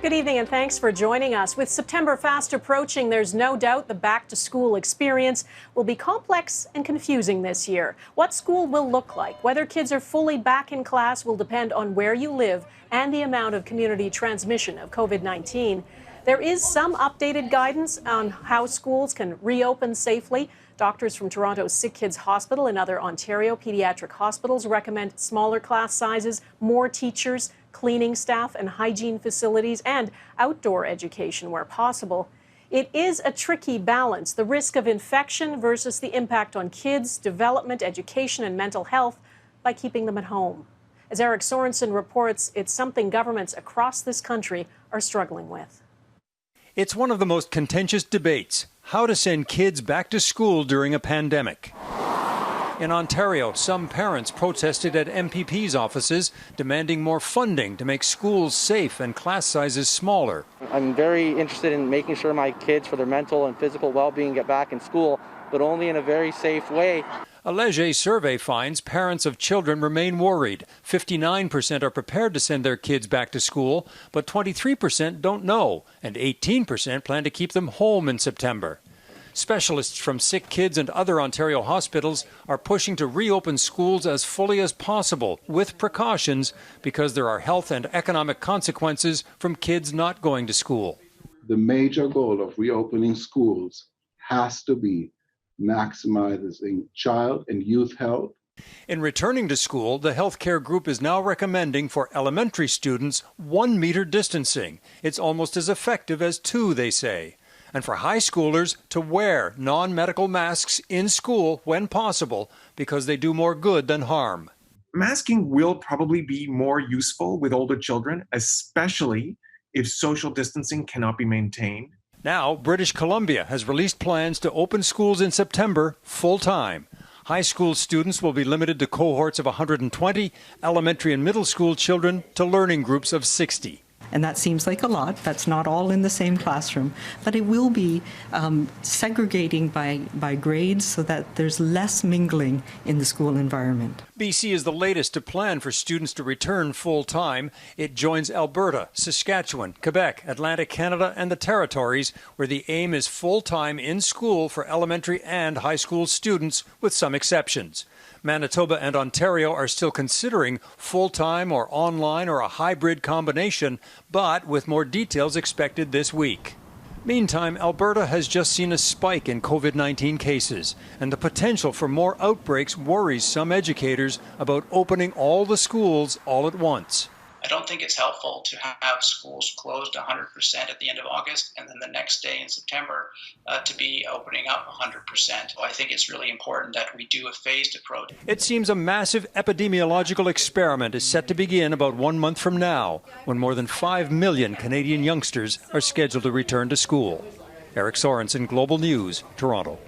Good evening and thanks for joining us. With September fast approaching, there's no doubt the back-to-school experience will be complex and confusing this year. What school will look like, whether kids are fully back in class will depend on where you live and the amount of community transmission of COVID-19. There is some updated guidance on how schools can reopen safely. Doctors from Toronto's Sick Kids Hospital and other Ontario pediatric hospitals recommend smaller class sizes, more teachers, cleaning staff and hygiene facilities, and outdoor education where possible. It is a tricky balance, the risk of infection versus the impact on kids' development, education, and mental health by keeping them at home. As Eric Sorensen reports, it's something governments across this country are struggling with. It's one of the most contentious debates, how to send kids back to school during a pandemic. In Ontario, some parents protested at MPP's offices, demanding more funding to make schools safe and class sizes smaller. I'm very interested in making sure my kids, for their mental and physical well-being, get back in school, but only in a very safe way. A Leger survey finds parents of children remain worried. 59% are prepared to send their kids back to school, but 23% don't know, and 18% plan to keep them home in September. Specialists from Sick Kids and other Ontario hospitals are pushing to reopen schools as fully as possible, with precautions, because there are health and economic consequences from kids not going to school. The major goal of reopening schools has to be maximizing child and youth health. In returning to school, the healthcare group is now recommending for elementary students 1 meter distancing. It's almost as effective as 2, they say. And for high schoolers to wear non-medical masks in school when possible because they do more good than harm. Masking will probably be more useful with older children, especially if social distancing cannot be maintained. Now, British Columbia has released plans to open schools in September full-time. High school students will be limited to cohorts of 120, elementary and middle school children to learning groups of 60. And that seems like a lot. That's not all in the same classroom. But it will be segregating by grades so that there's less mingling in the school environment. BC is the latest to plan for students to return full-time. It joins Alberta, Saskatchewan, Quebec, Atlantic Canada, and the Territories, where the aim is full-time in school for elementary and high school students, with some exceptions. Manitoba and Ontario are still considering full-time or online or a hybrid combination, but with more details expected this week. Meantime, Alberta has just seen a spike in COVID-19 cases, and the potential for more outbreaks worries some educators about opening all the schools all at once. I don't think it's helpful to have schools closed 100% at the end of August and then the next day in September to be opening up 100%. I think it's really important that we do a phased approach. It seems a massive epidemiological experiment is set to begin about 1 month from now, when more than 5 million Canadian youngsters are scheduled to return to school. Eric Sorensen, Global News, Toronto.